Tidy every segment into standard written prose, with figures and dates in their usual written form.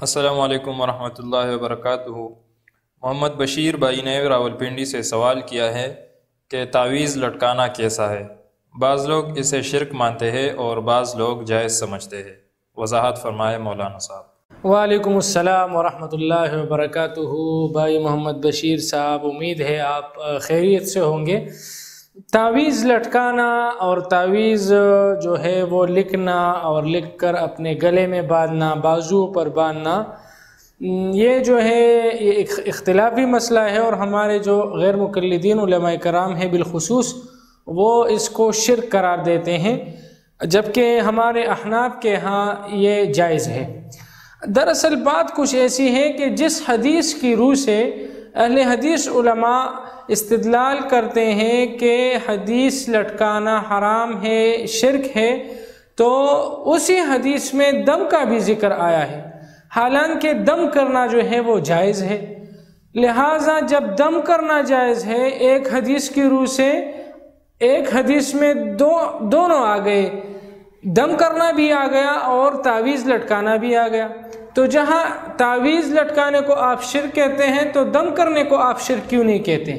السلام علیکم ورحمۃ اللہ وبرکاتہ۔ محمد بشیر بھائی نے راولپنڈی سے سوال کیا ہے کہ تعویذ لٹکانا کیسا ہے؟ بعض لوگ اسے شرک مانتے ہیں اور بعض لوگ جائز سمجھتے ہیں، وضاحت فرمائے مولانا صاحب۔ وعلیکم السلام ورحمۃ اللہ وبرکاتہ۔ بھائی محمد بشیر صاحب، امید ہے آپ خیریت سے ہوں گے۔ تعویذ لٹکانا اور تعویذ جو ہے وہ لکھنا اور لکھ کر اپنے گلے میں باندھنا، بازو پر باندھنا، یہ جو ہے یہ ایک اختلافی مسئلہ ہے، اور ہمارے جو غیر مقلدین علماء کرام ہیں بالخصوص وہ اس کو شرک قرار دیتے ہیں، جبکہ ہمارے احناف کے ہاں یہ جائز ہے۔ دراصل بات کچھ ایسی ہے کہ جس حدیث کی روح سے اہل حدیث علماء استدلال کرتے ہیں کہ حدیث لٹکانا حرام ہے، شرک ہے، تو اسی حدیث میں دم کا بھی ذکر آیا ہے، حالانکہ دم کرنا جو ہے وہ جائز ہے۔ لہٰذا جب دم کرنا جائز ہے، ایک حدیث کی روح سے ایک حدیث میں دونوں آ گئے، دم کرنا بھی آ گیا اور تعویذ لٹکانا بھی آ گیا، تو جہاں تعویذ لٹکانے کو آپ شرک کہتے ہیں تو دم کرنے کو آپ شرک کیوں نہیں کہتے؟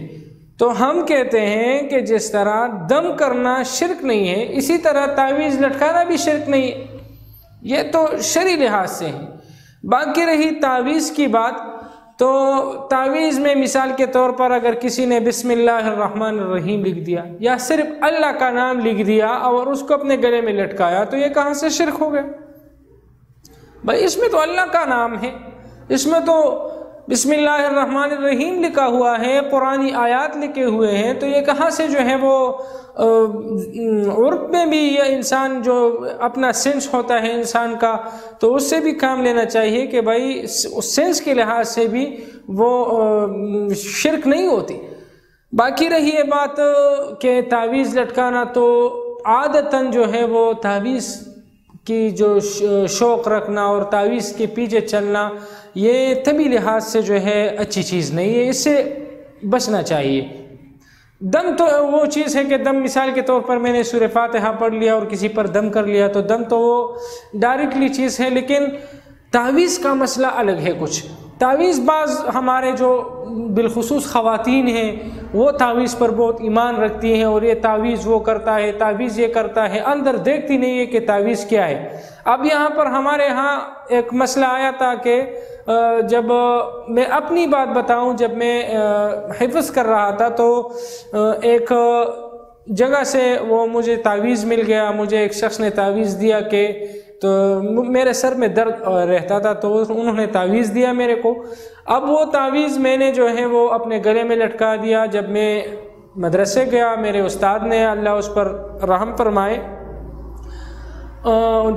تو ہم کہتے ہیں کہ جس طرح دم کرنا شرک نہیں ہے، اسی طرح تعویذ لٹکانا بھی شرک نہیں ہے، یہ تو شرعی لحاظ سے ہے۔ باقی رہی تعویذ کی بات، تو تعویذ میں مثال کے طور پر اگر کسی نے بسم اللہ الرحمن الرحیم لکھ دیا یا صرف اللہ کا نام لکھ دیا اور اس کو اپنے گلے میں لٹکایا، تو یہ کہاں سے شرک ہو گیا؟ بھائی اس میں تو اللہ کا نام ہے، اس میں تو بسم اللہ الرحمن الرحیم لکھا ہوا ہے، قرآنی آیات لکھے ہوئے ہیں، تو یہ کہاں سے جو ہے وہ عرف میں بھی یہ انسان جو اپنا سینس ہوتا ہے انسان کا، تو اس سے بھی کام لینا چاہیے کہ بھائی اس سینس کے لحاظ سے بھی وہ شرک نہیں ہوتی۔ باقی رہی یہ بات کہ تعویذ لٹکانا، تو عادتاً جو ہے وہ تعویذ کی جو شوق رکھنا اور تعویذ کے پیچھے چلنا، یہ طبی لحاظ سے جو ہے اچھی چیز نہیں ہے، اس سے بچنا چاہیے۔ دم تو وہ چیز ہے کہ دم مثال کے طور پر میں نے سورہ فاتحہ پڑھ لیا اور کسی پر دم کر لیا، تو دم تو وہ ڈائریکٹلی چیز ہے، لیکن تعویذ کا مسئلہ الگ ہے کچھ۔ تعویذ بعض ہمارے جو بالخصوص خواتین ہیں وہ تعویذ پر بہت ایمان رکھتی ہیں، اور یہ تعویذ وہ کرتا ہے، تعویذ یہ کرتا ہے، اندر دیکھتی نہیں ہے کہ تعویذ کیا ہے۔ اب یہاں پر ہمارے ہاں ایک مسئلہ آیا تھا کہ جب میں اپنی بات بتاؤں، جب میں حفظ کر رہا تھا تو ایک جگہ سے وہ مجھے تعویذ مل گیا، مجھے ایک شخص نے تعویذ دیا کہ تو میرے سر میں درد رہتا تھا، تو انہوں نے تعویذ دیا میرے کو۔ اب وہ تعویذ میں نے جو ہے وہ اپنے گلے میں لٹکا دیا۔ جب میں مدرسے گیا، میرے استاد نے اللہ اس پر رحم فرمائے،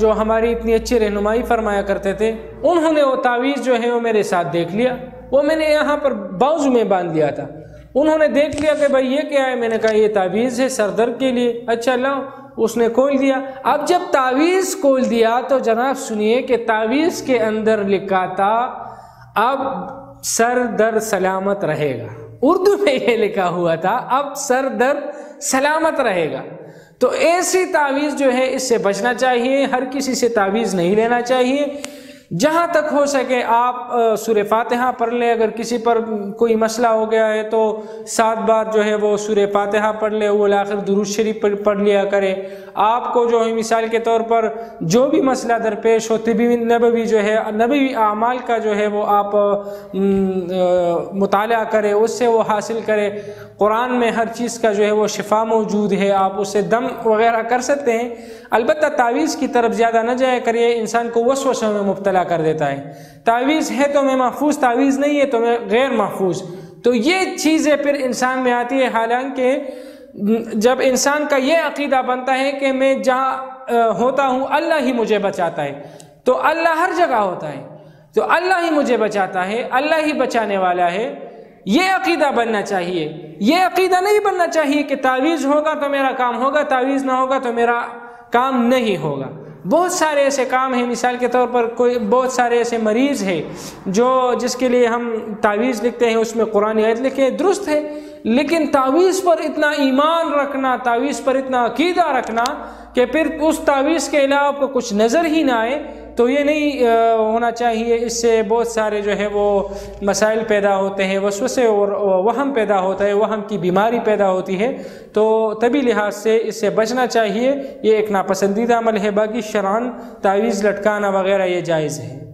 جو ہماری اتنی اچھی رہنمائی فرمایا کرتے تھے، انہوں نے وہ تعویذ جو ہے وہ میرے ساتھ دیکھ لیا، وہ میں نے یہاں پر بازو میں باندھ دیا تھا۔ انہوں نے دیکھ لیا کہ بھائی یہ کیا ہے، میں نے کہا یہ تعویذ ہے سر درد کے لیے۔ اچھا لاؤ، اس نے کھول دیا۔ اب جب تعویذ کھول دیا تو جناب سنیے کہ تعویذ کے اندر لکھا تھا اب سر درد سلامت رہے گا، اردو میں یہ لکھا ہوا تھا اب سر درد سلامت رہے گا۔ تو ایسی تعویذ جو ہے اس سے بچنا چاہیے، ہر کسی سے تعویذ نہیں لینا چاہیے۔ جہاں تک ہو سکے آپ سورہ فاتحہ پڑھ لیں، اگر کسی پر کوئی مسئلہ ہو گیا ہے تو 7 بار جو ہے وہ سورہ فاتحہ پڑھ لے، وہ آخر درود شریف پڑھ لیا کرے۔ آپ کو جو ہے مثال کے طور پر جو بھی مسئلہ درپیش ہو، طبی نبوی جو ہے نبوی اعمال کا جو ہے وہ آپ مطالعہ کرے، اس سے وہ حاصل کرے۔ قرآن میں ہر چیز کا جو ہے وہ شفا موجود ہے، آپ اس سے دم وغیرہ کر سکتے ہیں۔ البتہ تعویذ کی طرف زیادہ نہ جایا کریے، انسان کو وسوسوں میں مبتلا کر دیتا ہے۔ تعویذ ہے تو میں محفوظ، تعویذ نہیں ہے تو میں غیر محفوظ، تو یہ چیزیں پھر انسان میں آتی ہے۔ حالانکہ جب انسان کا یہ عقیدہ بنتا ہے کہ میں جہاں ہوتا ہوں اللہ ہی مجھے بچاتا ہے، تو اللہ ہر جگہ ہوتا ہے، تو اللہ ہی مجھے بچاتا ہے، اللہ ہی بچانے والا ہے، یہ عقیدہ بننا چاہیے۔ یہ عقیدہ نہیں بننا چاہیے کہ تعویذ ہوگا تو میرا کام ہوگا، تعویذ نہ ہوگا تو میرا کام نہیں ہوگا۔ بہت سارے ایسے کام ہیں، مثال کے طور پر بہت سارے ایسے مریض ہیں جس کے لیے ہم تعویذ لکھتے ہیں، اس میں قرآن آیت لکھے، درست ہے، لیکن تعویذ پر اتنا ایمان رکھنا، تعویذ پر اتنا عقیدہ رکھنا کہ پھر اس تعویذ کے علاوہ کو کچھ نظر ہی نہ آئے، تو یہ نہیں ہونا چاہیے، اس سے بہت سارے جو ہے وہ مسائل پیدا ہوتے ہیں، وسوسے اور وہم پیدا ہوتا ہے، وہم کی بیماری پیدا ہوتی ہے، تو طبی لحاظ سے اس سے بچنا چاہیے۔ یہ ایک ناپسندیدہ عمل ہے، باقی شرعاً تعویذ لٹکانا وغیرہ یہ جائز ہے۔